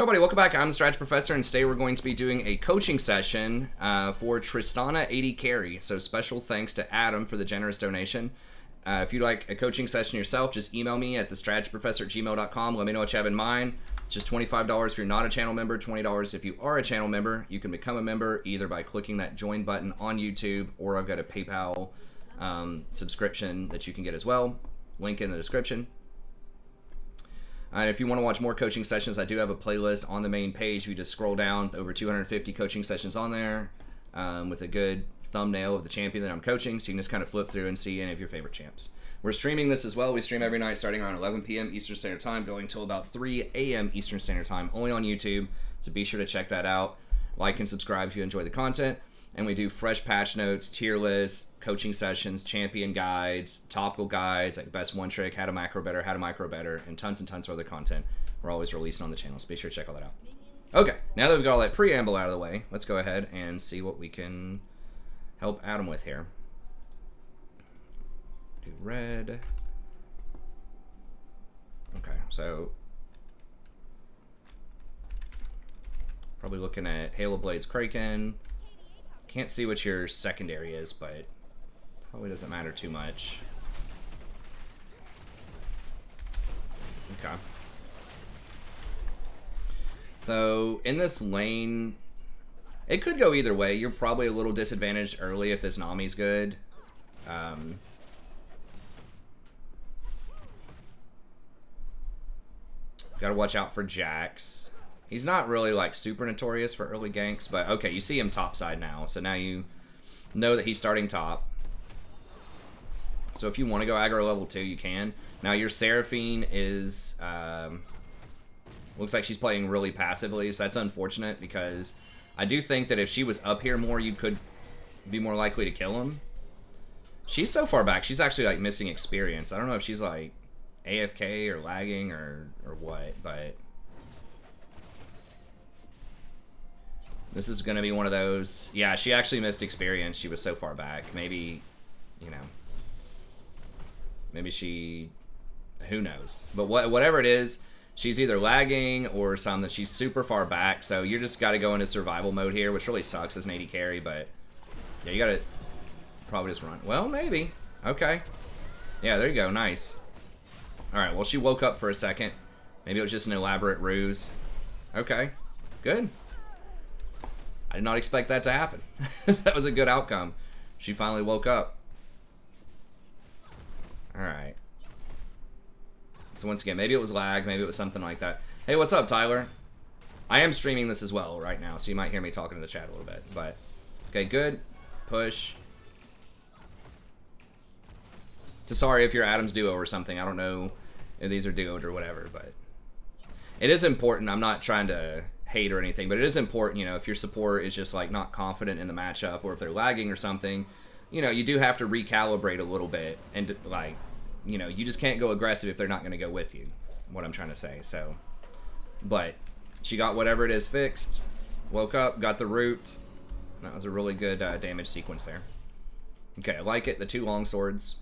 Hello, everybody. Welcome back. I'm the Strategy Professor, and today we're going to be doing a coaching session for Tristana AD Carry. So special thanks to Adam for the generous donation. If you'd like a coaching session yourself, just email me at thestrategyprofessor@gmail.com. Let me know what you have in mind. It's just $25 if you're not a channel member, $20 if you are a channel member. You can become a member either by clicking that join button on YouTube, or I've got a PayPal subscription that you can get as well. Link in the description. And if you want to watch more coaching sessions, I do have a playlist on the main page. If you just scroll down, over 250 coaching sessions on there with a good thumbnail of the champion that I'm coaching, so you can just kind of flip through and see any of your favorite champs. We're streaming this as well. We stream every night starting around 11 p.m. Eastern Standard Time, going till about 3 a.m. Eastern Standard Time, only on YouTube, so be sure to check that out. Like and subscribe if you enjoy the content. And we do fresh patch notes, tier lists, coaching sessions, champion guides, topical guides, like best one trick, how to macro better, how to micro better, and tons of other content we're always releasing on the channel, so be sure to check all that out. Okay, now that we've got all that preamble out of the way, let's go ahead and see what we can help Adam with here. Do red. Okay, so probably looking at Halo Blades Kraken. Can't see what your secondary is, but probably doesn't matter too much. Okay. So in this lane, it could go either way. You're probably a little disadvantaged early if this Nami's good. Gotta watch out for Jax. He's not really like super notorious for early ganks, but okay, you see him top side now, so now you know that he's starting top. So if you want to go aggro level 2, you can. Now your Seraphine is, looks like she's playing really passively, so that's unfortunate because I do think that if she was up here more, you could be more likely to kill him. She's so far back, she's actually like missing experience. I don't know if she's like AFK or lagging or what, but this is going to be one of those. Yeah, she actually missed experience. She was so far back. Maybe, you know, maybe she, who knows. But whatever it is, she's either lagging or something. She's super far back. So you just got to go into survival mode here, which really sucks as an AD carry. But yeah, you got to probably just run. Well, maybe. Okay. Yeah, there you go. Nice. All right, well, she woke up for a second. Maybe it was just an elaborate ruse. Okay, good. I did not expect that to happen. That was a good outcome. She finally woke up. Alright. So once again, maybe it was lag, maybe it was something like that. Hey, what's up, Tyler? I am streaming this as well right now, so you might hear me talking to the chat a little bit. But, okay, good. Push. So sorry if you're Adam's duo or something. I don't know if these are duoed or whatever, but it is important. I'm not trying to hate or anything, but it is important, you know, if your support is just like not confident in the matchup, or if they're lagging or something, you know, you do have to recalibrate a little bit, and like, you know, you just can't go aggressive if they're not going to go with you, what I'm trying to say. So, but she got whatever it is fixed, woke up, got the root. That was a really good damage sequence there. Okay, I like it. The 2 long swords.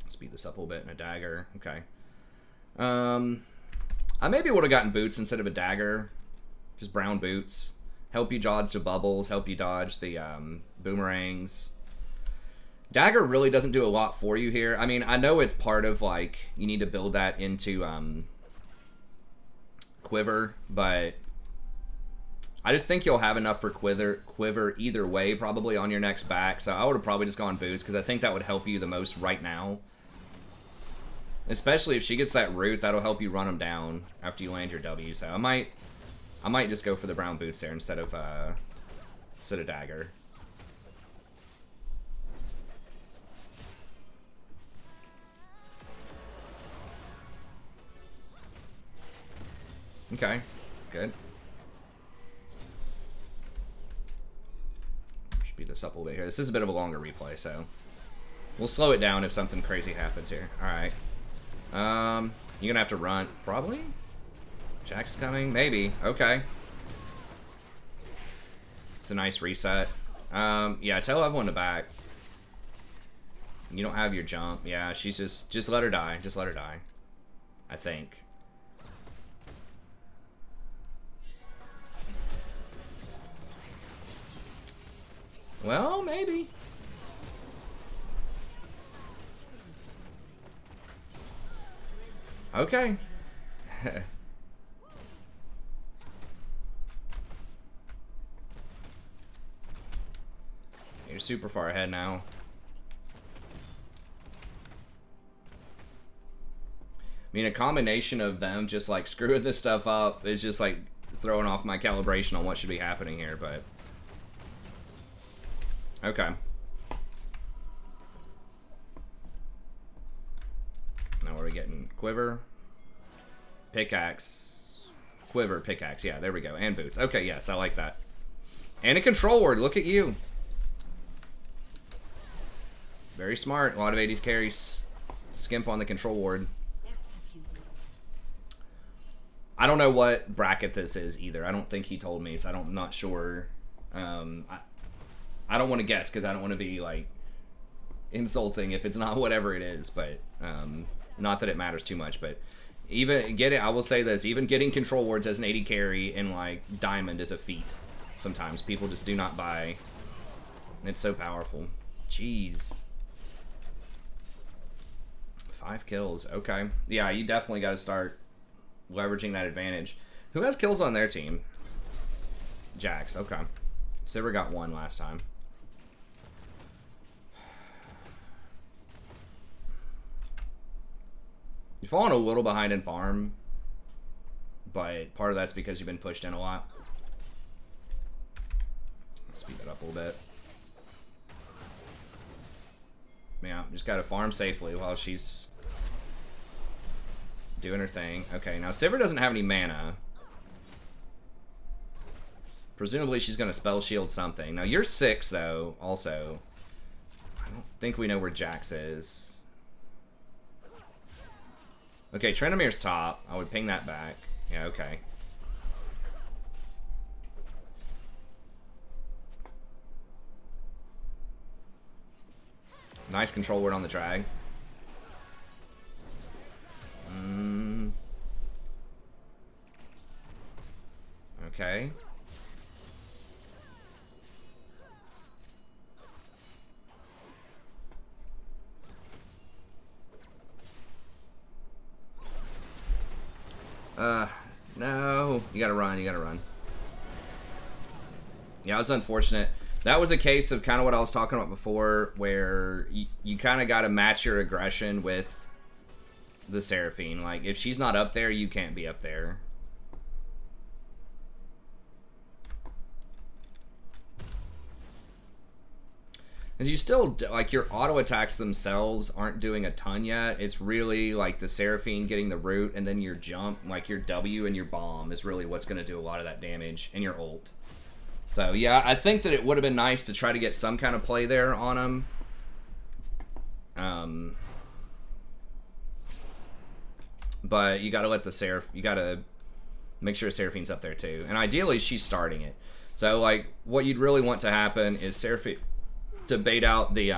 Speed this up a little bit, and a dagger. Okay. I maybe would have gotten boots instead of a dagger. Just brown boots. Help you dodge the bubbles. Help you dodge the boomerangs. Dagger really doesn't do a lot for you here. I mean, I know it's part of, like, you need to build that into quiver, but I just think you'll have enough for quiver either way, probably on your next back. So I would have probably just gone boots, because I think that would help you the most right now. Especially if she gets that root, that'll help you run them down after you land your W. So I might just go for the brown boots there instead of dagger. Okay, good. Speed this up a little bit here. This is a bit of a longer replay, so we'll slow it down if something crazy happens here. All right. You're gonna have to run, probably? Jack's coming, maybe, okay. It's a nice reset. Yeah, tell everyone to back. You don't have your jump. Yeah, she's just let her die. Just let her die. I think. Well, maybe. Okay. You're super far ahead now. I mean, a combination of them just like screwing this stuff up is just like throwing off my calibration on what should be happening here, but okay. Now what are we getting? Quiver, pickaxe, quiver, pickaxe. Yeah, there we go. And boots. Okay, yes, I like that. And a control ward. Look at you. Very smart. A lot of 80s carries skimp on the control ward. I don't know what bracket this is either. I don't think he told me, so I'm not sure. I don't want to guess because I don't want to be like insulting if it's not whatever it is, but not that it matters too much. But I will say this: even getting control wards as an 80 carry in like Diamond is a feat. Sometimes people just do not buy. It's so powerful. Jeez. 5 kills. Okay. Yeah, you definitely got to start leveraging that advantage. Who has kills on their team? Jax. Okay. Sivir got 1 last time. You've fallen a little behind in farm, but part of that's because you've been pushed in a lot. Speed that up a little bit. Yeah, just gotta farm safely while she's doing her thing. Okay, now Sivir doesn't have any mana. Presumably she's gonna spell shield something. Now you're 6 though, also. I don't think we know where Jax is. Okay, Trinamir's top. I would ping that back. Yeah, okay. Nice control word on the drag. Okay. No. You gotta run, you gotta run. Yeah, it was unfortunate. That was a case of kind of what I was talking about before, where you kind of got to match your aggression with the Seraphine. Like, if she's not up there, you can't be up there. Because you still, like, your auto attacks themselves aren't doing a ton yet. It's really, like, the Seraphine getting the root, and then your jump, like, your W and your bomb is really what's going to do a lot of that damage, and your ult. So, yeah, I think that it would have been nice to try to get some kind of play there on him. But you got to let the you got to make sure Seraphine's up there too. And ideally, she's starting it. So, like, what you'd really want to happen is Seraphine to bait out the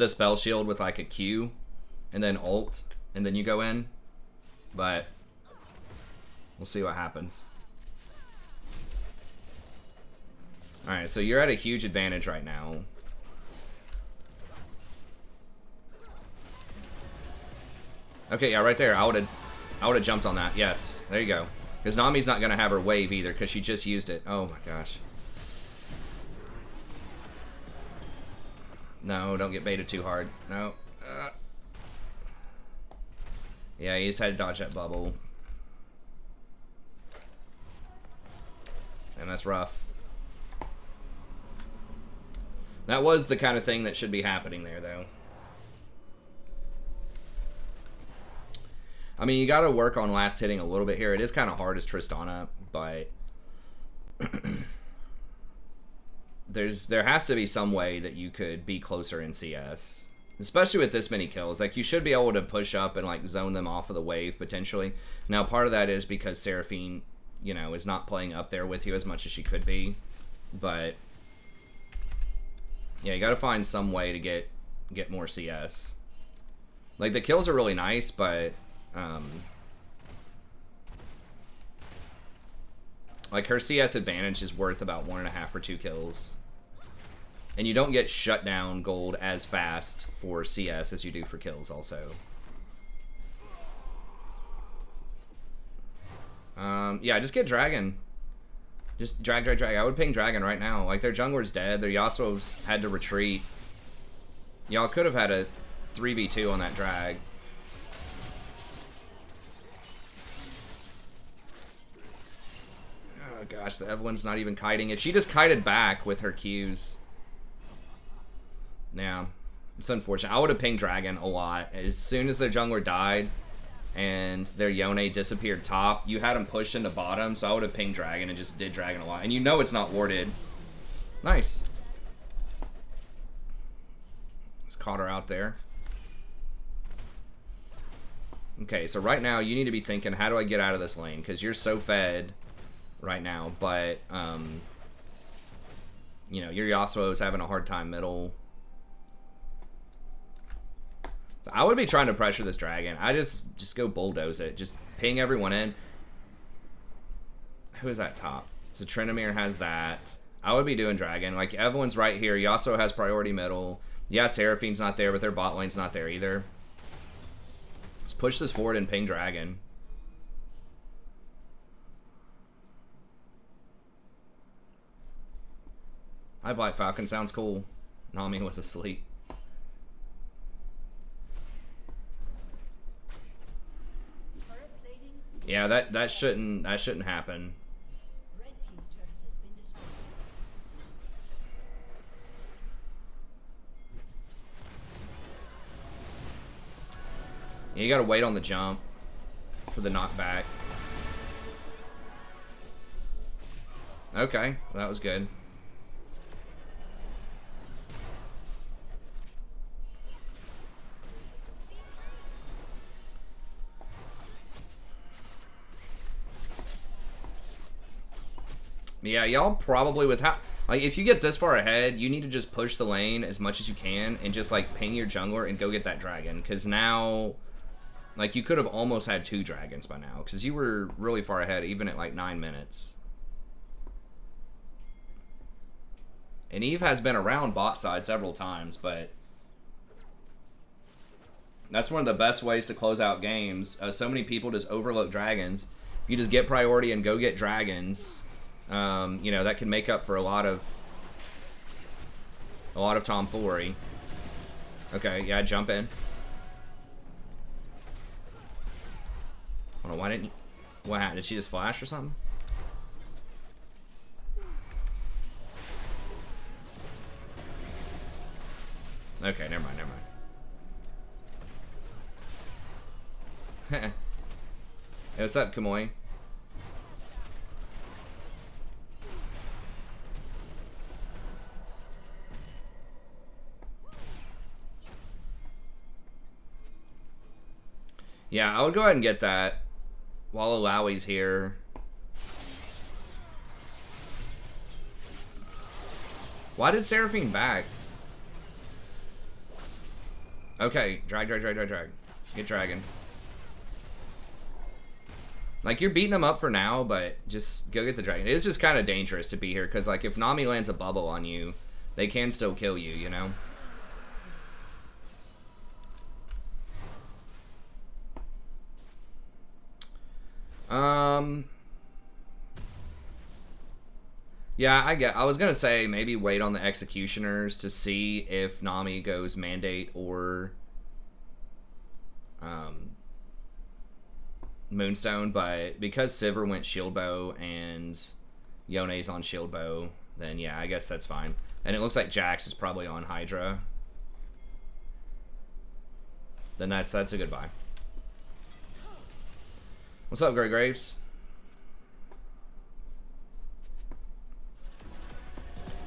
spell shield with, like, a Q, and then ult, and then you go in. But we'll see what happens. Alright, so you're at a huge advantage right now. Okay, yeah, right there. I would have jumped on that. Yes, there you go. Because Nami's not going to have her wave either, because she just used it. Oh my gosh. No, don't get baited too hard. No. Yeah, you just had to dodge that bubble. And that's rough. That was the kind of thing that should be happening there, though. I mean, you got to work on last hitting a little bit here. It is kind of hard as Tristana, but there has to be some way that you could be closer in CS, especially with this many kills. Like, you should be able to push up and, like, zone them off of the wave potentially. Now, part of that is because Seraphine, you know, is not playing up there with you as much as she could be, but yeah, you got to find some way to get more CS. Like, the kills are really nice, but Like, her CS advantage is worth about 1.5 or 2 kills. And you don't get shutdown gold as fast for CS as you do for kills also. Yeah, just get Dragon. Just drag. I would ping Dragon right now. Like, their jungler's dead. Their Yasuo's had to retreat. Y'all could have had a 3v2 on that drag. Oh gosh, the Evelyn's not even kiting it. She just kited back with her Qs. Yeah, it's unfortunate. I would have pinged Dragon a lot. As soon as their jungler died and their Yone disappeared top, you had them pushed into bottom, so I would have pinged Dragon and just did Dragon a lot. And you know it's not warded. Nice. Just caught her out there. Okay, so right now you need to be thinking, how do I get out of this lane? Because you're so fed right now, but, you know, your Yasuo is having a hard time middle. So I would be trying to pressure this Dragon. I just go bulldoze it. Just ping everyone in. Who is that top? So Tryndamere has that. I would be doing Dragon. Like, Evelyn's right here. Yasuo has priority middle. Yeah, Seraphine's not there, but their bot lane's not there either. Let's push this forward and ping Dragon. Hi, Black Falcon. Sounds cool. Nami was asleep. Yeah, that shouldn't happen. You gotta wait on the jump for the knockback. Okay, that was good. Yeah, y'all probably with how, like, if you get this far ahead, you need to just push the lane as much as you can and just, like, ping your jungler and go get that dragon. Because now, like, you could have almost had 2 dragons by now. Because you were really far ahead, even at, like, 9 minutes. And Eve has been around bot side several times, but that's one of the best ways to close out games. So many people just overlook dragons. If you just get priority and go get dragons, you know, that can make up for a lot of tomfoolery. Okay, yeah, jump in. Hold on, why didn't you? What happened? Did she just flash or something? Okay, never mind. Hey, what's up, Kamoi? Yeah, I would go ahead and get that while Alawi's here. Why did Seraphine back? Okay, drag. Get dragon. Like, you're beating them up for now, but just go get the dragon. It is just kind of dangerous to be here, because, like, if Nami lands a bubble on you, they can still kill you, you know? Yeah, I was gonna say maybe wait on the executioners to see if Nami goes mandate or Moonstone, but because Sivir went shield bow and Yone's on shield bow, then yeah, I guess that's fine. And it looks like Jax is probably on Hydra. Then that's a good buy. What's up, Grey Graves?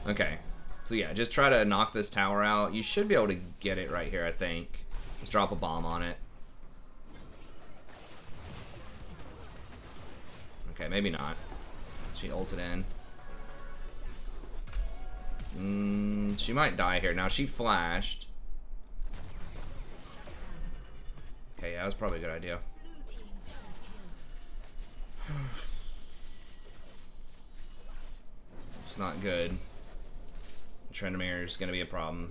Okay, so yeah, just try to knock this tower out. You should be able to get it right here, I think. Let's drop a bomb on it. Okay, maybe not. She ulted in. She might die here. Now, she flashed. Okay, yeah, that was probably a good idea. It's not good. Trendamere is going to be a problem.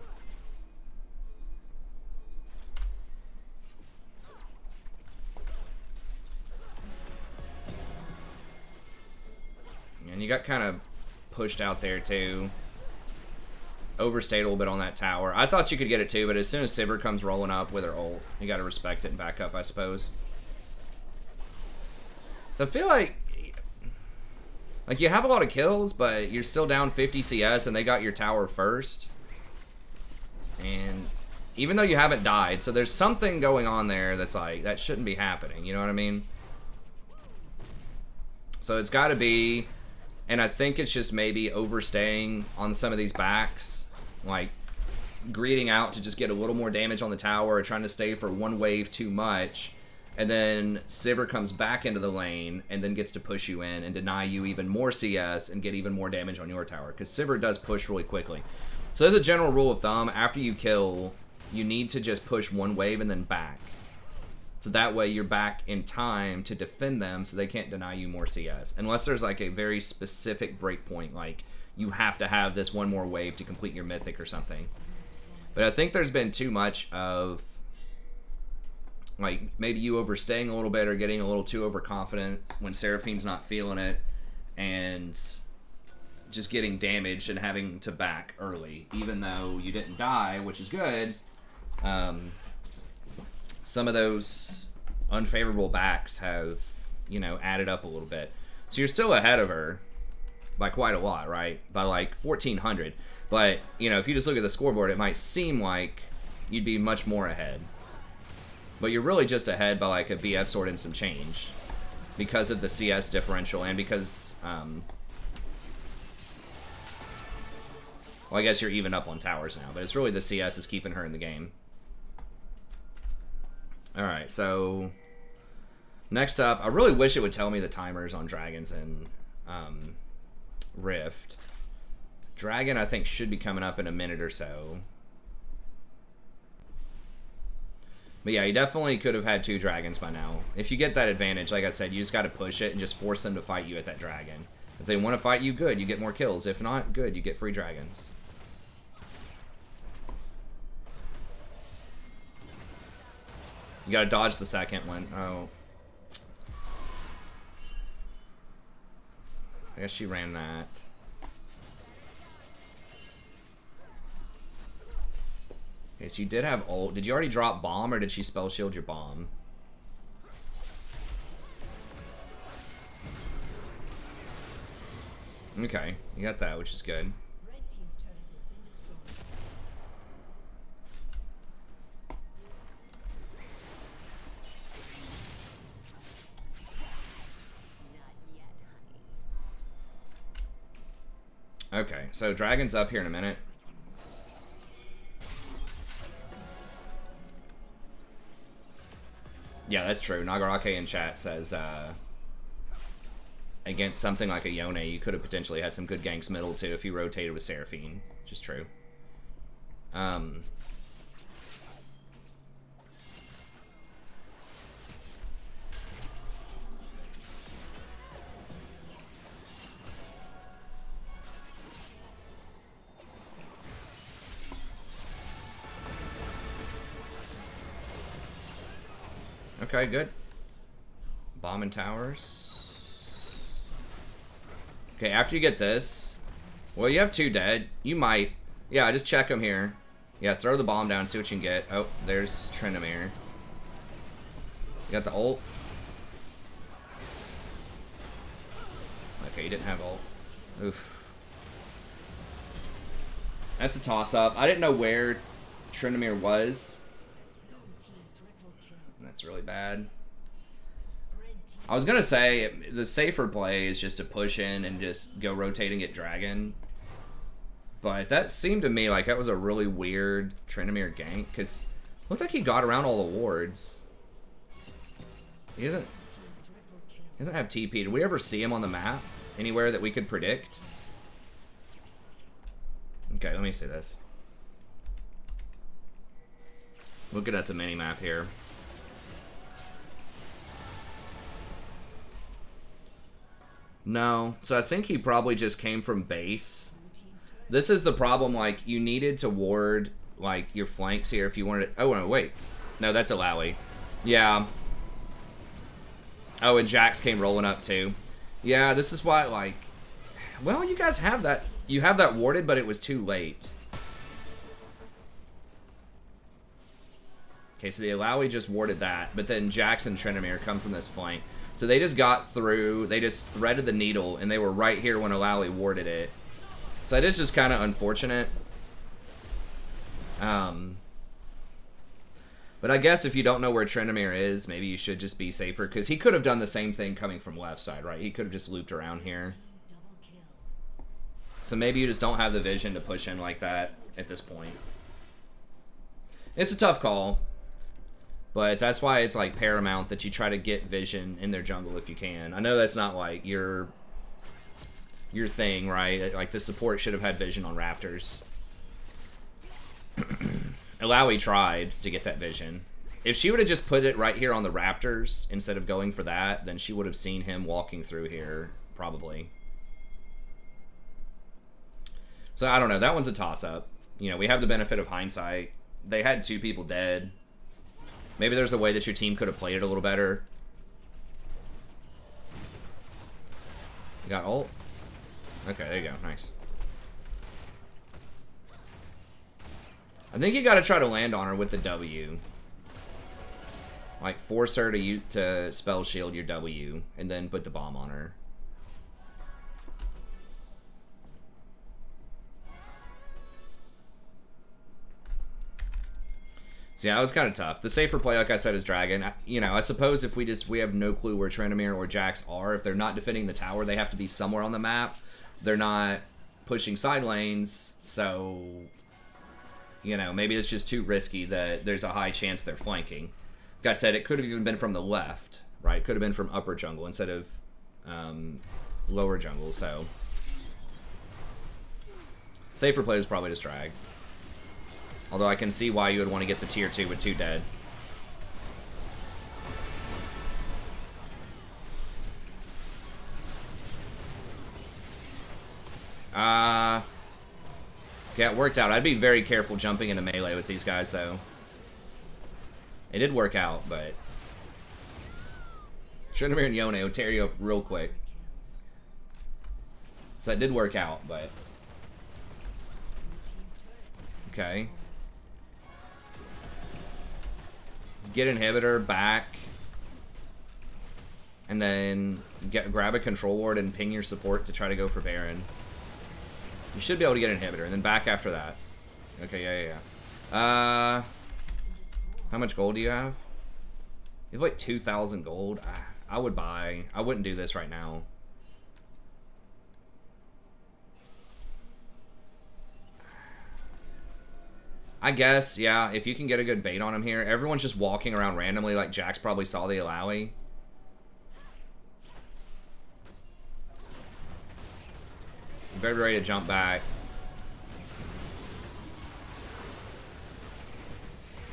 And you got kind of pushed out there too. Overstayed a little bit on that tower. I thought you could get it too, but as soon as Sivir comes rolling up with her ult, you got to respect it and back up, I suppose. So I feel like you have a lot of kills, but you're still down 50 CS, and they got your tower first. And even though you haven't died, so there's something going on there that's like, that shouldn't be happening, you know what I mean? So it's got to be, and I think it's just maybe overstaying on some of these backs, like greeting out to just get a little more damage on the tower, or trying to stay for one wave too much. And then Sivir comes back into the lane and then gets to push you in and deny you even more CS and get even more damage on your tower. Because Sivir does push really quickly. So as a general rule of thumb, after you kill, you need to just push one wave and then back. So that way you're back in time to defend them so they can't deny you more CS. Unless there's like a very specific breakpoint, like you have to have this one more wave to complete your mythic or something. But I think there's been too much of, like, maybe you overstaying a little bit or getting a little too overconfident when Seraphine's not feeling it, and just getting damaged and having to back early, even though you didn't die, which is good. Some of those unfavorable backs have, you know, added up a little bit. So you're still ahead of her by quite a lot, right? By like 1,400. But, you know, if you just look at the scoreboard, it might seem like you'd be much more ahead. But you're really just ahead by like a BF sword and some change because of the CS differential, and because, well, I guess you're even up on towers now, but it's really the CS is keeping her in the game. Alright, so next up, I really wish it would tell me the timers on Dragons and Rift. Dragon, I think, should be coming up in a minute or so. But yeah, you definitely could have had 2 dragons by now. If you get that advantage, like I said, you just got to push it and just force them to fight you at that dragon. If they want to fight you, good, you get more kills. If not, good, you get free dragons. You got to dodge the second one. Oh. I guess she ran that. Okay, so you did have ult. Did you already drop bomb, or did she spell shield your bomb? Okay, you got that, which is good. Okay, so dragon's up here in a minute. Yeah, that's true. Nagarake in chat says, against something like a Yone, you could have potentially had some good ganks middle too if you rotated with Seraphine, which is true. Okay, good. Bomb and towers. Okay, after you get this, well, you have 2 dead. You might, yeah, just check them here. Yeah, throw the bomb down, see what you can get. Oh, there's Trindamere. You got the ult. Okay, you didn't have ult. Oof. That's a toss-up. I didn't know where Trindamere was. That's really bad. I was gonna say the safer play is just to push in and just go rotate and get dragon, but that seemed to me like that was a really weird Trindamere gank, because looks like he got around all the wards. He doesn't have TP. Did we ever see him on the map anywhere that we could predict? Okay, let me see this. Looking at the mini map here. No. So I think he probably just came from base. This is the problem. Like, you needed to ward, like, your flanks here if you wanted it. Oh, no, wait. No, that's Alawi. Yeah. Oh, and Jax came rolling up, too. Yeah, this is why, like... Well, you guys have that. You have that warded, but it was too late. Okay, so the Alawi just warded that, but then Jax and Tryndamere come from this flank. So they just got through, they just threaded the needle, and they were right here when Alawi warded it. So that is just kind of unfortunate. But I guess if you don't know where Tryndamere is, maybe you should just be safer, because he could have done the same thing coming from left side, right? He could have just looped around here. So maybe you just don't have the vision to push in like that at this point. It's a tough call. But that's why it's like paramount that you try to get vision in their jungle if you can. I know that's not like your thing, right? Like the support should have had vision on Raptors. Alawi tried to get that vision. If she would have just put it right here on the Raptors instead of going for that, then she would have seen him walking through here, probably. So I don't know. That one's a toss-up. You know, we have the benefit of hindsight. They had 2 people dead. Maybe there's a way that your team could have played it a little better. You got ult? Okay, there you go. Nice. I think you got to try to land on her with the W. Like, force her to spell shield your W, and then put the bomb on her. So yeah, it was kind of tough. The safer play, like I said, is Dragon. You know, I suppose if we have no clue where Tryndamere or Jax are, if they're not defending the tower, they have to be somewhere on the map. They're not pushing side lanes, so, you know, maybe it's just too risky that there's a high chance they're flanking. Like I said, it could have even been from the left, right? It could have been from upper jungle instead of lower jungle, so. Safer play is probably just drag. Although I can see why you would want to get the tier 2 with 2 dead. Yeah, it worked out. I'd be very careful jumping into melee with these guys, though. It did work out, but... Tryndamere and Yone will tear you up real quick. So that did work out, but... Okay. Get inhibitor back, and then grab a control ward and ping your support to try to go for Baron. You should be able to get inhibitor, and then back after that. Okay, yeah. How much gold do you have? You have like 2,000 gold. I would buy. I wouldn't do this right now. I guess, yeah, if you can get a good bait on him here. Everyone's just walking around randomly, like Jax probably saw the Alawi. You better be ready to jump back.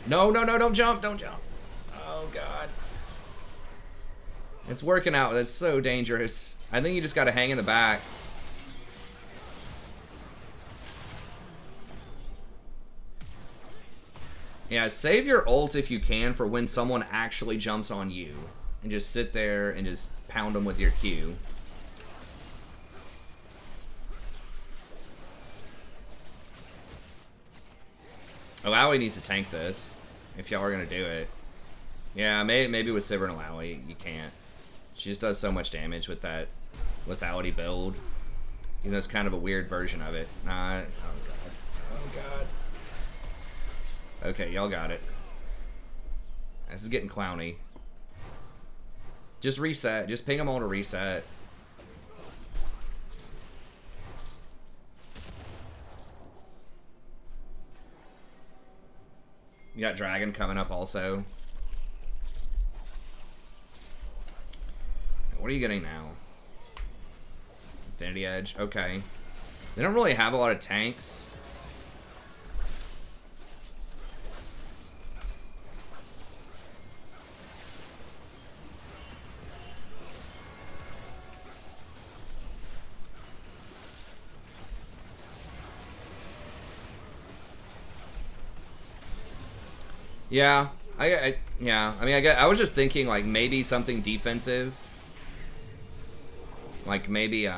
No, no, no, don't jump, don't jump. Oh, God. It's working out. That's so dangerous. I think you just got to hang in the back. Yeah, save your ult if you can for when someone actually jumps on you. And just sit there and just pound them with your Q. Alawi needs to tank this, if y'all are going to do it. Yeah, maybe with Sivir and Alawi, you can't. She just does so much damage with that lethality build. You know, it's kind of a weird version of it. Nah, oh god. Oh god. Okay, y'all got it. This is getting clowny. Just reset. Just ping them all to reset. You got Dragon coming up also. What are you getting now? Infinity Edge. Okay. They don't really have a lot of tanks. Yeah, yeah. I mean, I was just thinking like maybe something defensive, like maybe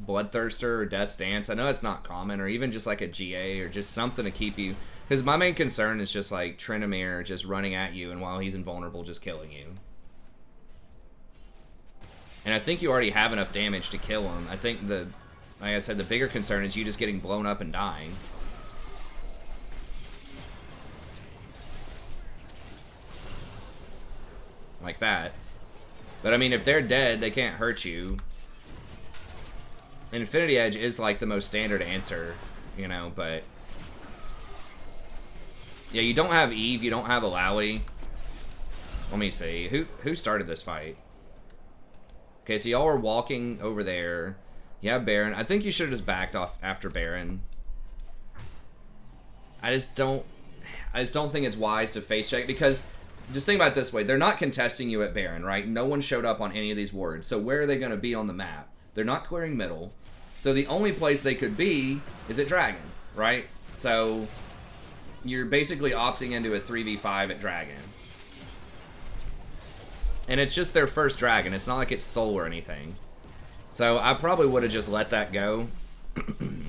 Bloodthirster or Death's Dance. I know it's not common, or even just like a GA or just something to keep you. Because my main concern is just like Tryndamere just running at you, and while he's invulnerable, just killing you. And I think you already have enough damage to kill him. I think like I said, the bigger concern is you just getting blown up and dying. Like that. But I mean, if they're dead, they can't hurt you. Infinity Edge is like the most standard answer, you know, but... Yeah, you don't have Eve, you don't have Alawi. Let me see. Who started this fight? Okay, so y'all were walking over there. You have Baron. I think you should have just backed off after Baron. I just don't think it's wise to face check, because just think about it this way. They're not contesting you at Baron, right? No one showed up on any of these wards. So where are they going to be on the map? They're not clearing middle. So the only place they could be is at Dragon, right? So you're basically opting into a 3v5 at Dragon. And it's just their first Dragon. It's not like it's Soul or anything. So I probably would have just let that go. And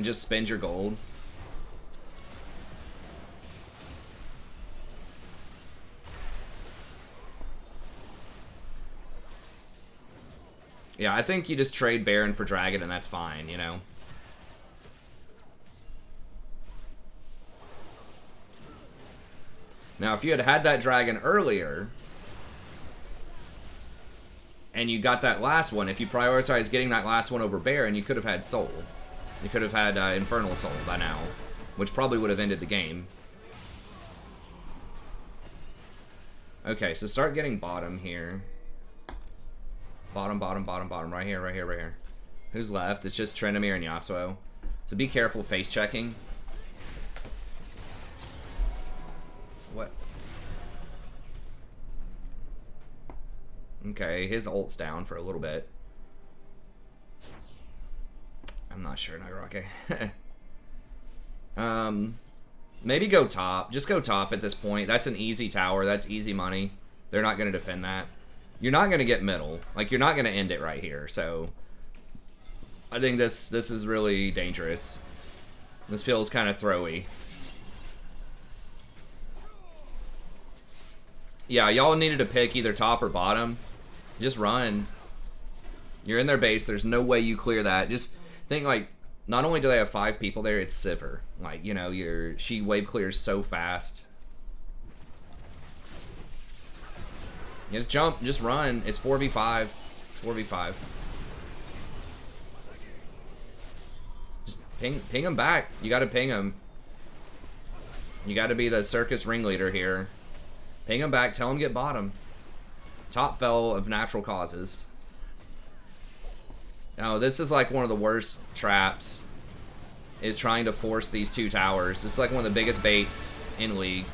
just spend your gold. Yeah, I think you just trade Baron for Dragon and that's fine, you know? Now, if you had had that Dragon earlier, and you got that last one, if you prioritized getting that last one over Baron, you could have had Soul. You could have had Infernal Soul by now, which probably would have ended the game. Okay, so start getting bottom here. Bottom, bottom, bottom, bottom. Right here, right here, right here. Who's left? It's just Tryndamere and Yasuo. So be careful face checking. What? Okay, his ult's down for a little bit. I'm not sure, Nagarake. Maybe go top. Just go top at this point. That's an easy tower. That's easy money. They're not going to defend that. You're not going to get middle. Like, you're not going to end it right here. So, I think this is really dangerous. This feels kind of throwy. Yeah, y'all needed to pick either top or bottom. Just run. You're in their base. There's no way you clear that. Just think, like, not only do they have 5 people there, it's Sivir. Like, you know, she wave clears so fast. Just jump, just run. It's 4v5. It's 4v5. Just ping him back. You gotta ping him. You gotta be the circus ringleader here. Ping him back, tell him get bottom. Top fell of natural causes. Oh, this is like one of the worst traps. Is trying to force these 2 towers. This is like one of the biggest baits in League.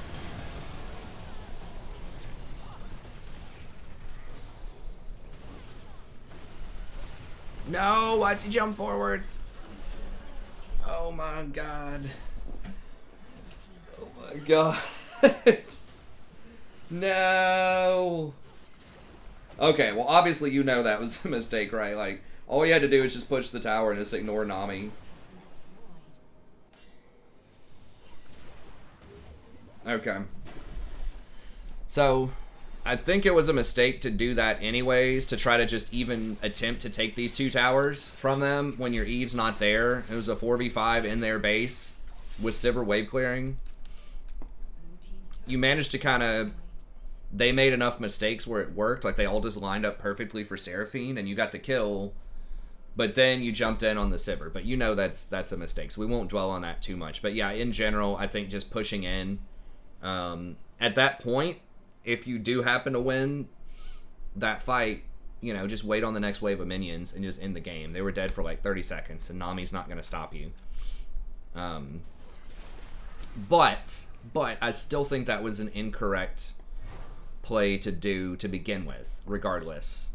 No, why'd you jump forward? Oh my god. Oh my god. No. Okay, well obviously you know that was a mistake, right? Like, all you had to do is just push the tower and just ignore Nami. Okay. So, I think it was a mistake to do that anyways, to try to just even attempt to take these 2 towers from them when your Eve's not there. It was a 4v5 in their base with Sivir wave clearing. You managed to kind of... They made enough mistakes where it worked. Like, they all just lined up perfectly for Seraphine, and you got the kill. But then you jumped in on the Sivir. But you know that's a mistake, so we won't dwell on that too much. But yeah, in general, I think just pushing in... at that point, if you do happen to win that fight, you know, just wait on the next wave of minions and just end the game. They were dead for like 30 seconds, and Nami's not going to stop you. But I still think that was an incorrect play to do to begin with, regardless.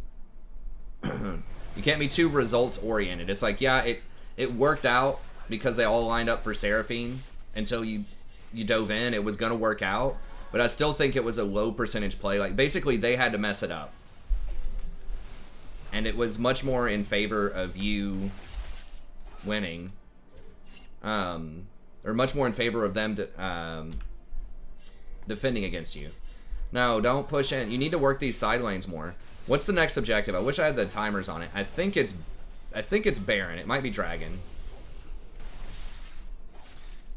You can't be too results-oriented. It's like, yeah, it worked out because they all lined up for Seraphine, until you dove in, it was going to work out. But I still think it was a low percentage play. Like, basically, they had to mess it up. And it was much more in favor of you winning. Or much more in favor of them defending against you. No, don't push in. You need to work these side lanes more. What's the next objective? I wish I had the timers on it. I think it's Baron. It might be Dragon.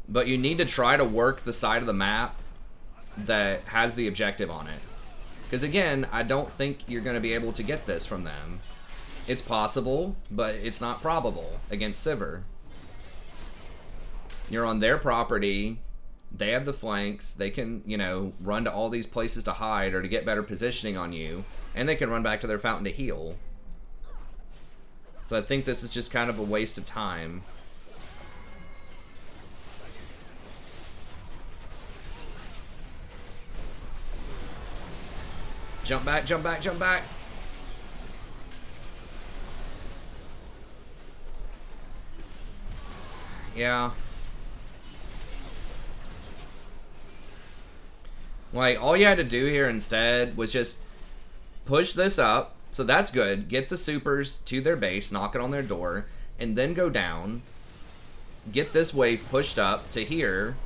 But you need to try to work the side of the map that has the objective on it. Because again, I don't think you're going to be able to get this from them. It's possible, but it's not probable against Sivir. You're on their property. They have the flanks. They can, you know, run to all these places to hide or to get better positioning on you. And they can run back to their fountain to heal. So I think this is just kind of a waste of time. Jump back, jump back, jump back. Yeah. Like, all you had to do here instead was just push this up. So that's good. Get the supers to their base, knock it on their door, and then go down. Get this wave pushed up to here.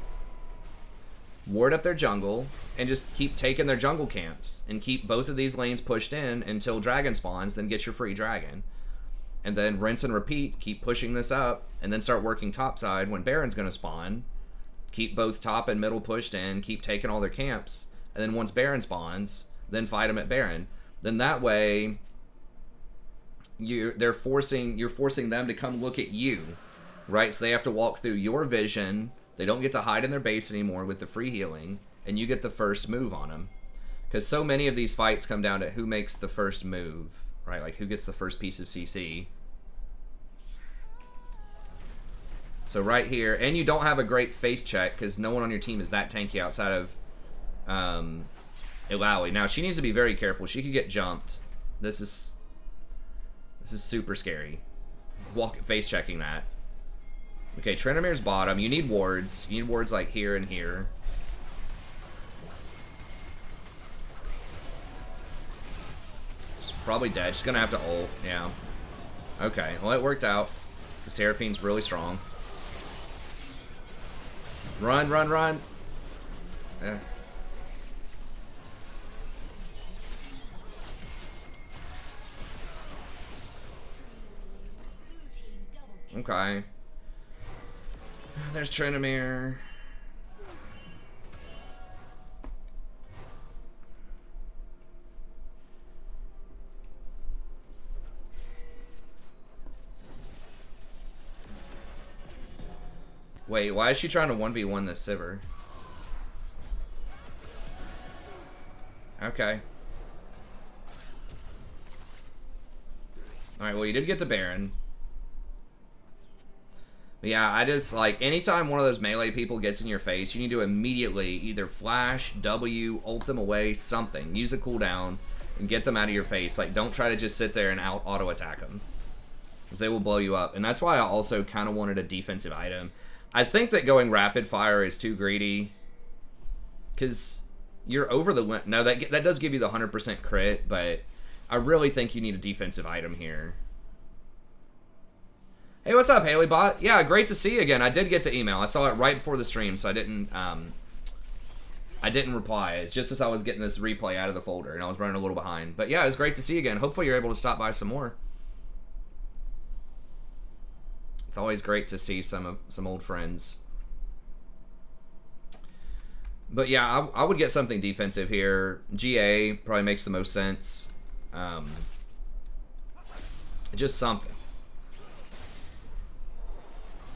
Ward up their jungle, and just keep taking their jungle camps. And keep both of these lanes pushed in until dragon spawns, then get your free dragon. And then rinse and repeat, keep pushing this up, and then start working topside when Baron's going to spawn. Keep both top and middle pushed in, keep taking all their camps, and then once Baron spawns, then fight them at Baron. Then that way, you're forcing them to come look at you, right? So they have to walk through your vision. They don't get to hide in their base anymore with the free healing, and you get the first move on them. Because so many of these fights come down to who makes the first move, right? Like who gets the first piece of CC. So right here, and you don't have a great face check because no one on your team is that tanky outside of Illaoi. Now she needs to be very careful. She could get jumped. This is super scary. Face checking that. Okay, Trinamir's bottom. You need wards. You need wards like here and here. She's probably dead. She's gonna have to ult. Yeah. Okay. Well, it worked out. The Seraphine's really strong. Run, run, run. Yeah. Okay. There's Trinamir. Wait, why is she trying to 1v1 this Sivir? Okay. Alright, well you did get the Baron. But yeah, I just, like, anytime one of those melee people gets in your face, you need to immediately either flash, W, ult them away, something. Use a cooldown and get them out of your face. Like, don't try to just sit there and auto-attack them. Because they will blow you up. And that's why I also kind of wanted a defensive item. I think that going rapid fire is too greedy. Because you're over the limit. No, that does give you the 100% crit, but I really think you need a defensive item here. Hey, what's up, Haley Bot? Yeah, great to see you again. I did get the email. I saw it right before the stream, so I didn't reply. It's just as I was getting this replay out of the folder, and I was running a little behind. But yeah, it was great to see you again. Hopefully you're able to stop by some more. It's always great to see some old friends. But yeah, I would get something defensive here. GA probably makes the most sense. Just something.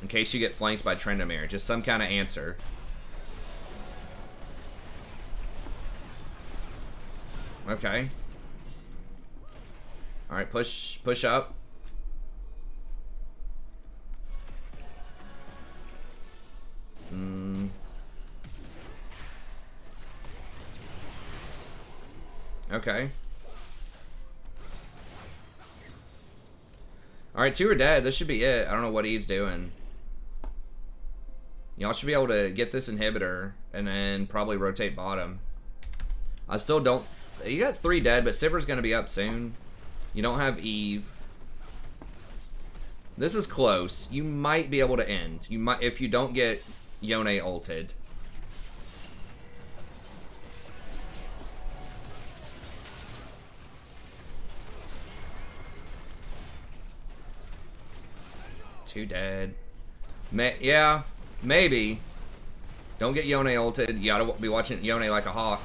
In case you get flanked by Trindamere. Just some kind of answer. Okay. Alright, push up. Okay. Alright, 2 are dead. This should be it. I don't know what Eve's doing. Y'all should be able to get this inhibitor and then probably rotate bottom. I still don't... You got 3 dead, but Sivir's going to be up soon. You don't have Eve. This is close. You might be able to end. You might, if you don't get Yone ulted. Two dead. Yeah, maybe. Don't get Yone ulted. You gotta be watching Yone like a hawk.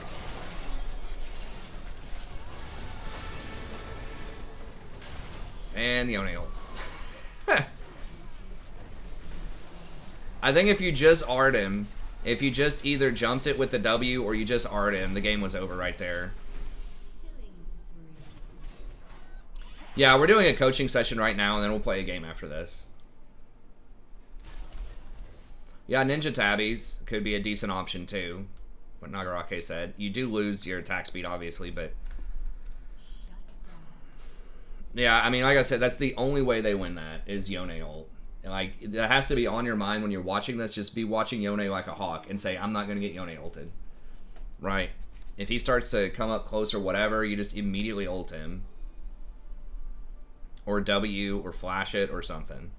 And Yone ult. I think if you just R'd him, if you just either jumped it with the W or you just R'd him, the game was over right there. Yeah, we're doing a coaching session right now, and then we'll play a game after this. Yeah, Ninja Tabbies could be a decent option too. What Nagarake said. You do lose your attack speed, obviously, but... Yeah, I mean, like I said, that's the only way they win that, is Yone ult. Like, that has to be on your mind when you're watching this. Just be watching Yone like a hawk and say, I'm not going to get Yone ulted. Right. If he starts to come up close or whatever, you just immediately ult him. Or W, or flash it, or something.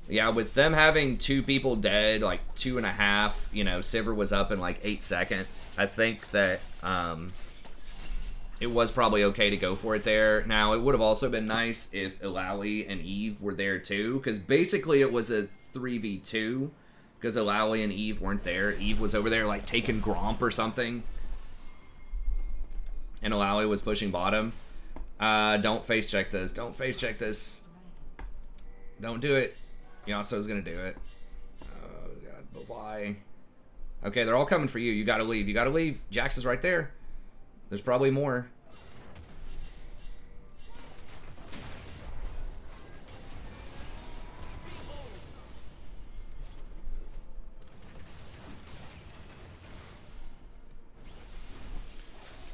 Yeah, with them having 2 people dead, like 2.5, you know, Sivir was up in like 8 seconds. I think that, it was probably okay to go for it there. Now, it would have also been nice if Illaoi and Eve were there too, because basically it was a 3v2, because Illaoi and Eve weren't there. Eve was over there like taking Gromp or something, and Illaoi was pushing bottom. Don't face check this. Don't face check this. Don't do it. Yasuo's gonna do it. Oh god, but why? Okay, they're all coming for you. You gotta leave. You gotta leave. Jax is right there. There's probably more.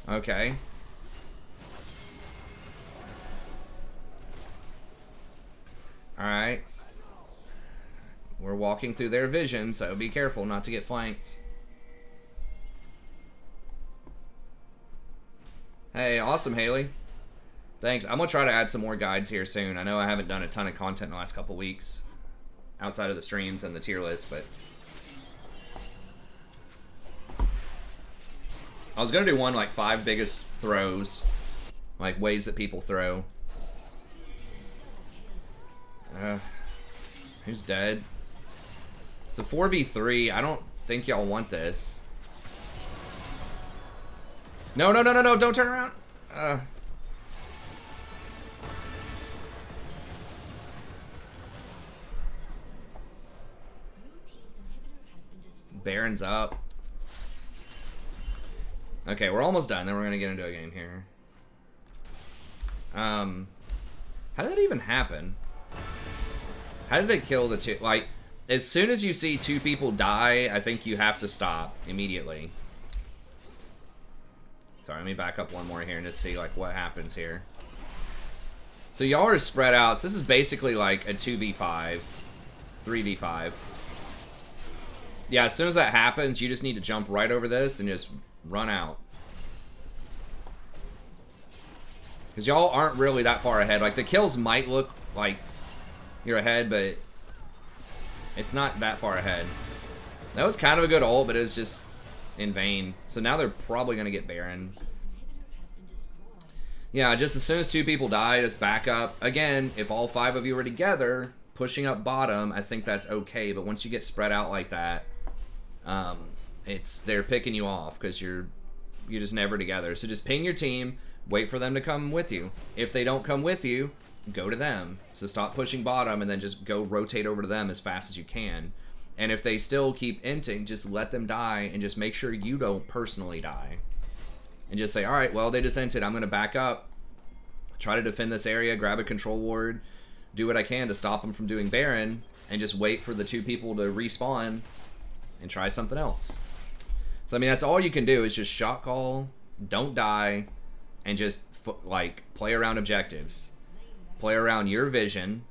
Okay. Alright. We're walking through their vision, so be careful not to get flanked. Hey, awesome, Haley. Thanks. I'm going to try to add some more guides here soon. I know I haven't done a ton of content in the last couple weeks, outside of the streams and the tier list, but... I was going to do one, like, 5 biggest throws. Like, ways that people throw. Who's dead? It's a 4v3. I don't think y'all want this. No, no, no, no, no, don't turn around. Baron's up. Okay, we're almost done. Then we're gonna get into a game here. How did that even happen? How did they kill the 2? Like, as soon as you see 2 people die, I think you have to stop immediately. Sorry, let me back up one more here and just see like what happens here. So y'all are spread out. So this is basically like a 2v5, 3v5. Yeah, as soon as that happens, you just need to jump right over this and just run out. Because y'all aren't really that far ahead. Like, the kills might look like you're ahead, but it's not that far ahead. That was kind of a good ult, but it was just in vain. So now they're probably going to get Baron. Yeah, just as soon as 2 people die, just back up. Again, if all 5 of you are together, pushing up bottom, I think that's okay. But once you get spread out like that, they're picking you off because you're just never together. So just ping your team, wait for them to come with you. If they don't come with you, go to them. So stop pushing bottom and then just go rotate over to them as fast as you can. And if they still keep inting, just let them die and just make sure you don't personally die. And just say, all right, well, they just entered. I'm going to back up, try to defend this area, grab a control ward, do what I can to stop them from doing Baron, and just wait for the 2 people to respawn and try something else. So, I mean, that's all you can do is just shot call, don't die, and just, like, play around objectives. Play around your vision,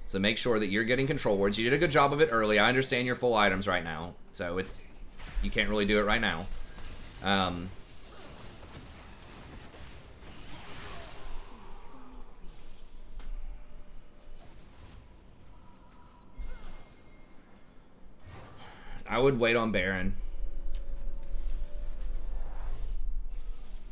So make sure that you're getting control wards. You did a good job of it early. I understand your full items right now, so it's you can't really do it right now. I would wait on Baron.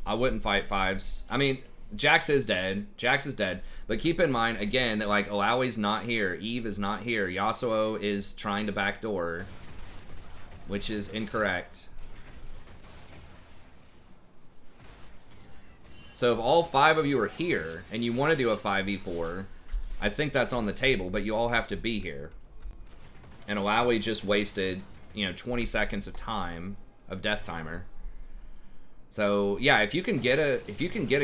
I wouldn't fight fives. I mean, Jax is dead. Jax is dead. But keep in mind, again, that, like, Olawi's not here. Eve is not here. Yasuo is trying to backdoor, which is incorrect. So if all 5 of you are here, and you want to do a 5v4, I think that's on the table, but you all have to be here. And Olawi just wasted, you know, 20 seconds of time, of death timer. So yeah, if you can get a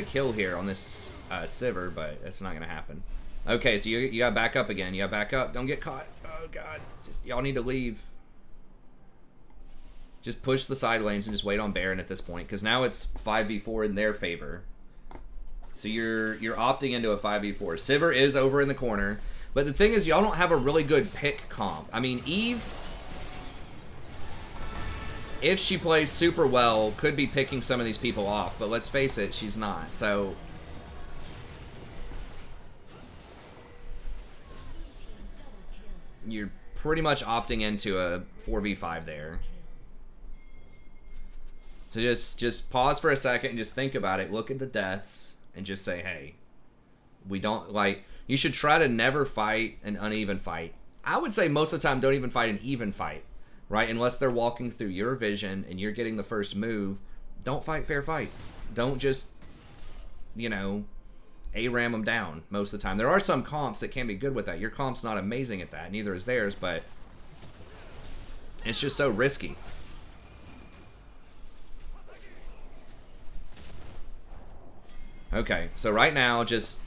kill here on this Sivir, but that's not gonna happen. Okay, so you gotta back up again. You gotta back up. Don't get caught. Oh god, just y'all need to leave. Just push the side lanes and just wait on Baron at this point, because now it's 5v4 in their favor. So you're opting into a 5v4. Sivir is over in the corner, but the thing is, y'all don't have a really good pick comp. I mean, Eve, if she plays super well, could be picking some of these people off, but let's face it, she's not. So you're pretty much opting into a 4v5 there. So just pause for a second and just think about it. Look at the deaths and just say, hey, we don't, like, you should try to never fight an uneven fight. I would say most of the time, don't even fight an even fight. Right, unless they're walking through your vision and you're getting the first move, don't fight fair fights. Don't just, you know, ARAM them down most of the time. There are some comps that can be good with that. Your comp's not amazing at that, neither is theirs, but it's just so risky. Okay, so right now, just...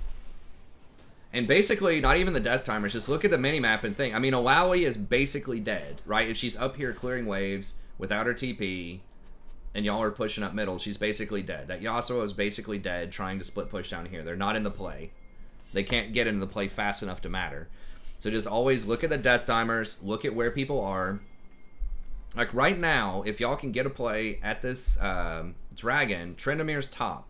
And basically, not even the death timers, just look at the minimap and think. I mean, Olawi is basically dead, right? If she's up here clearing waves without her TP, and y'all are pushing up middle, she's basically dead. That Yasuo is basically dead trying to split push down here. They're not in the play. They can't get into the play fast enough to matter. So just always look at the death timers, look at where people are. Like right now, if y'all can get a play at this dragon, Tryndamere top.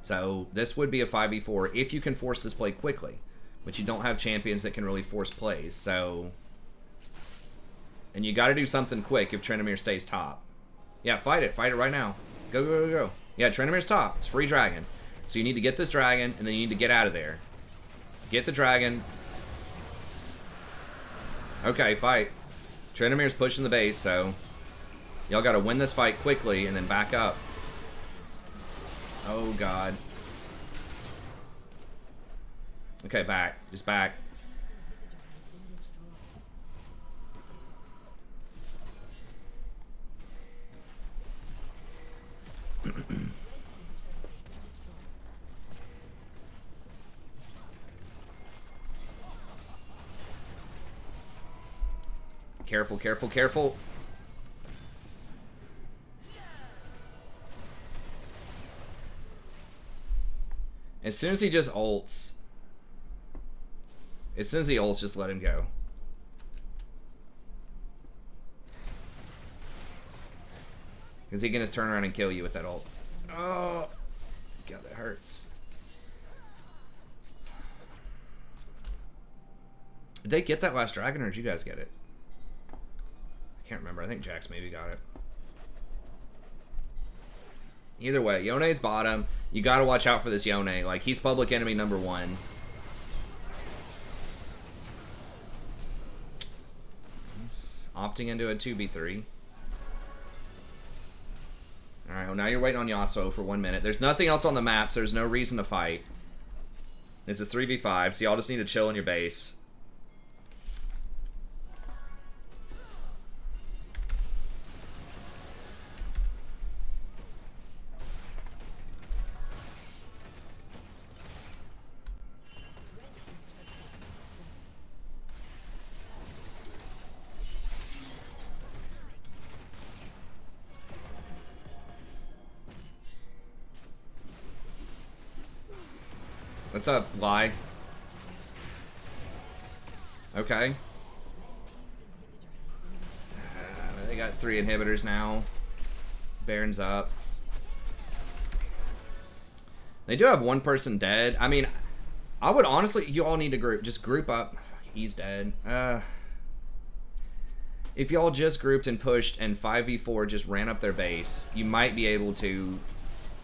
So this would be a 5v4 if you can force this play quickly. But you don't have champions that can really force plays, so... And you gotta do something quick if Tryndamere stays top. Yeah, fight it right now. Go, go, go, go. Yeah, Tryndamere's top. It's free dragon. So you need to get this dragon, and then you need to get out of there. Get the dragon. Okay, fight. Tryndamere's pushing the base, so... Y'all gotta win this fight quickly, and then back up. Oh, God. Okay, back. Just back. Careful, careful, careful. As soon as he just ults, just let him go. Because he can just turn around and kill you with that ult. Oh, God, that hurts. Did they get that last dragon, or did you guys get it? I can't remember. I think Jax maybe got it. Either way, Yone's bottom. You gotta watch out for this Yone. Like, he's public enemy #1. He's opting into a 2v3. Alright, well now you're waiting on Yasuo for 1 minute. There's nothing else on the map, so there's no reason to fight. It's a 3v5, so y'all just need to chill in your base. What's up, Lie? Okay. They got 3 inhibitors now. Baron's up. They do have 1 person dead. I mean, I would honestly, you all need to just group up. Eve's dead. If y'all just grouped and pushed and 5v4 just ran up their base, you might be able to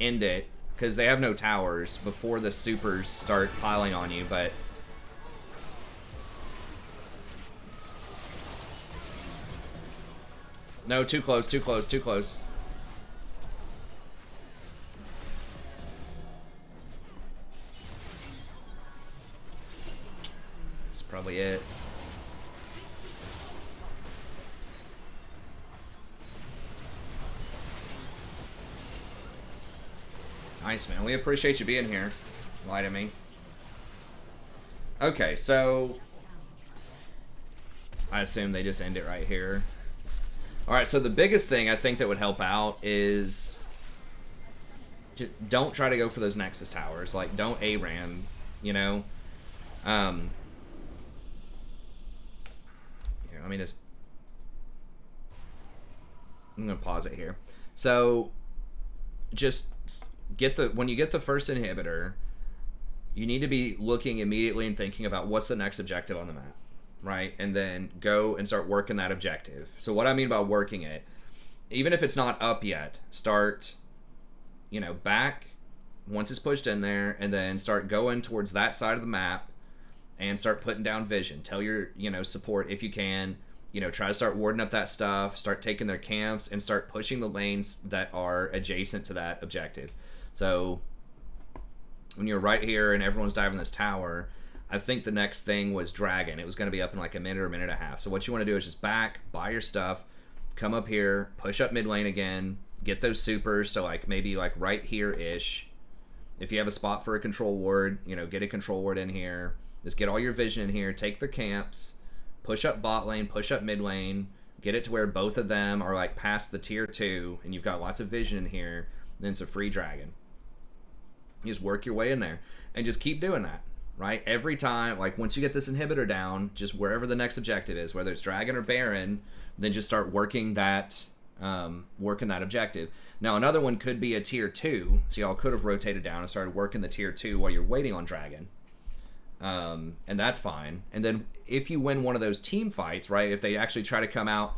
end it, because they have no towers before the supers start piling on you, but... No, too close, too close, too close. That's probably it. Nice, man. We appreciate you being here. Lie to me. Okay, so... I assume they just end it right here. Alright, so the biggest thing I think that would help out is... just don't try to go for those Nexus towers. Like, don't ARAM, you know? Here, let me just... I'm gonna pause it here. So, just... when you get the first inhibitor, you need to be looking immediately and thinking about what's the next objective on the map, right? And then go and start working that objective. So what I mean by working it, even if it's not up yet, start, you know, back once it's pushed in there, and then start going towards that side of the map and start putting down vision. Tell your, you know, support if you can, you know, try to start warding up that stuff, start taking their camps, and start pushing the lanes that are adjacent to that objective. So when you're right here and everyone's diving this tower, I think the next thing was Dragon. It was going to be up in like a minute or a minute and a half. So what you want to do is just back, buy your stuff, come up here, push up mid lane again, get those supers to like maybe like right here-ish. If you have a spot for a control ward, you know, get a control ward in here. Just get all your vision in here, take their camps, push up bot lane, push up mid lane, get it to where both of them are like past the tier 2 and you've got lots of vision in here. Then it's a free Dragon. You just work your way in there and just keep doing that, right? Every time, like once you get this inhibitor down, just wherever the next objective is, whether it's Dragon or Baron, then just start working that objective. Now another one could be a tier 2, so y'all could have rotated down and started working the tier 2 while you're waiting on Dragon. And that's fine. And then if you win one of those team fights, right, if they actually try to come out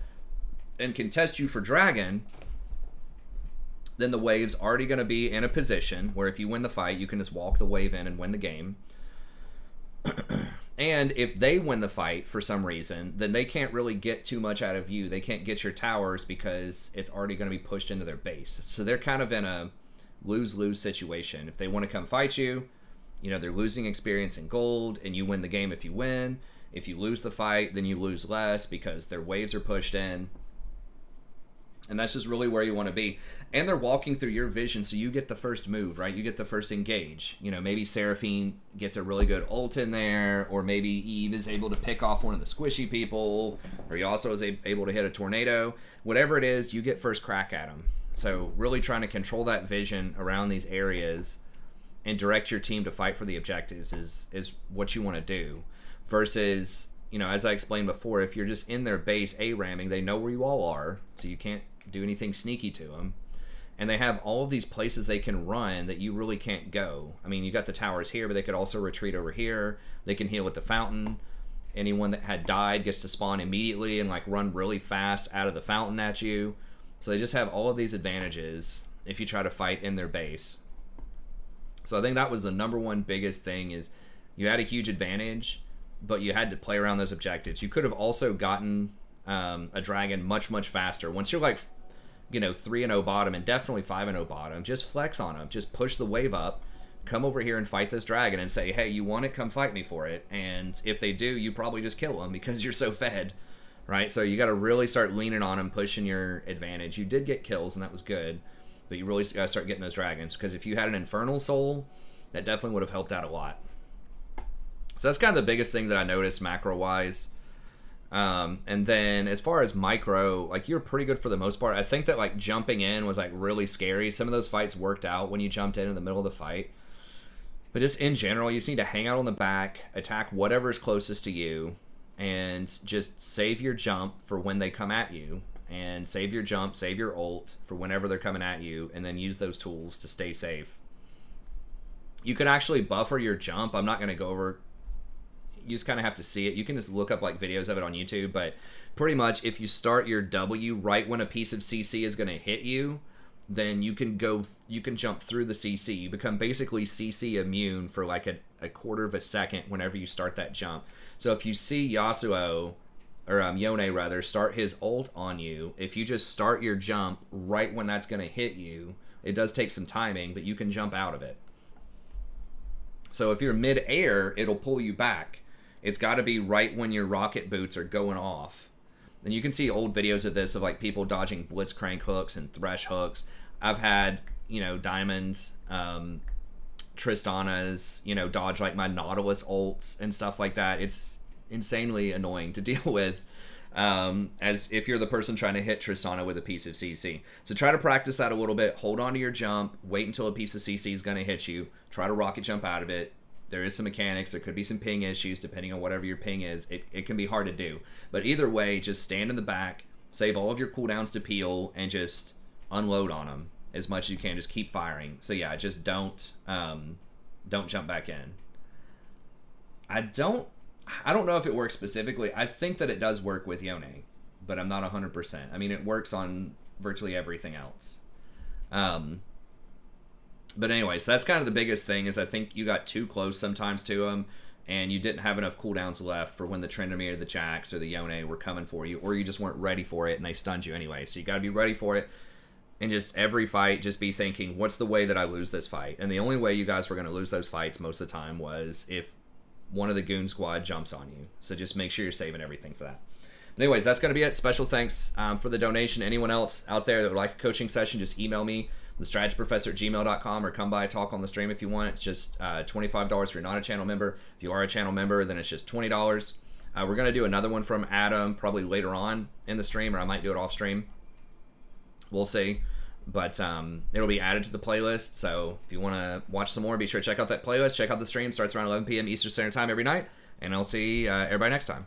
and contest you for Dragon, then the wave's already going to be in a position where if you win the fight, you can just walk the wave in and win the game. And if they win the fight for some reason, then they can't really get too much out of you. They can't get your towers because it's already going to be pushed into their base. So they're kind of in a lose-lose situation. If they want to come fight you, you know, they're losing experience in gold, and you win the game if you win. If you lose the fight, then you lose less because their waves are pushed in. And that's just really where you want to be. And they're walking through your vision, so you get the first move, right? You get the first engage. You know, maybe Seraphine gets a really good ult in there, or maybe Eve is able to pick off one of the squishy people, or he also is able to hit a tornado. Whatever it is, you get first crack at them. So really trying to control that vision around these areas and direct your team to fight for the objectives is what you want to do. Versus, you know, as I explained before, if you're just in their base A-ramming, they know where you all are, so you can't do anything sneaky to them. And they have all of these places they can run that you really can't go. I mean, you got the towers here, but they could also retreat over here. They can heal at the fountain. Anyone that had died gets to spawn immediately and like run really fast out of the fountain at you. So they just have all of these advantages if you try to fight in their base. So I think that was the number one biggest thing, is you had a huge advantage, but you had to play around those objectives. You could have also gotten a Dragon much, much faster. Once you're like, you know, 3-0 bottom and definitely 5-0 bottom, just flex on them. Just push the wave up, come over here and fight this Dragon and say, hey, you want it? Come fight me for it. And if they do, you probably just kill them because you're so fed, right? So you got to really start leaning on them, pushing your advantage. You did get kills, and that was good, but you really got to start getting those Dragons, because if you had an Infernal Soul, that definitely would have helped out a lot. So that's kind of the biggest thing that I noticed macro-wise. And then as far as micro, like, you're pretty good for the most part. I think that like jumping in was like really scary. Some of those fights worked out when you jumped in the middle of the fight. But just in general, you just need to hang out on the back, attack whatever's closest to you, and just save your jump for when they come at you, and save your jump, save your ult for whenever they're coming at you, and then use those tools to stay safe. You can actually buffer your jump. I'm not going to go over, you just kind of have to see it. You can just look up like videos of it on YouTube, but pretty much if you start your W right when a piece of CC is going to hit you, then you can jump through the CC. You become basically CC immune for like a quarter of a second whenever you start that jump. So if you see Yasuo, or Yone rather, start his ult on you, if you just start your jump right when that's going to hit you, it does take some timing, but you can jump out of it. So if you're mid-air, it'll pull you back. It's got to be right when your rocket boots are going off. And you can see old videos of this, of like people dodging blitzcrank hooks and thresh hooks. I've had, diamonds, Tristanas, dodge like my Nautilus ults and stuff like that. It's insanely annoying to deal with, as if you're the person trying to hit Tristana with a piece of CC. So try to practice that a little bit. Hold on to your jump. Wait until a piece of CC is going to hit you. Try to rocket jump out of it. There is some mechanics. There could be some ping issues depending on whatever your ping is. It can be hard to do. But either way, just stand in the back, save all of your cooldowns to peel, and just unload on them as much as you can. Just keep firing. So yeah, just don't jump back in. I don't know if it works specifically. I think that it does work with Yone, but I'm not 100%. I mean, it works on virtually everything else. But anyways, that's kind of the biggest thing, is I think you got too close sometimes to them, and you didn't have enough cooldowns left for when the Tryndamere, the Jax, or the Yone were coming for you, or you just weren't ready for it and they stunned you anyway. So you got to be ready for it, and just every fight, just be thinking, what's the way that I lose this fight? And the only way you guys were going to lose those fights most of the time was if one of the goon squad jumps on you. So just make sure you're saving everything for that. But anyways, that's going to be it. Special thanks for the donation. Anyone else out there that would like a coaching session, just email me, thestrategyprofessor@gmail.com, or come by, talk on the stream if you want. It's just $25 if you're not a channel member. If you are a channel member, then it's just $20. We're going to do another one from Adam probably later on in the stream, or I might do it off stream. We'll see. But it'll be added to the playlist, so if you want to watch some more, be sure to check out that playlist. Check out the stream. Starts around 11 p.m. Eastern Standard Time every night, and I'll see everybody next time.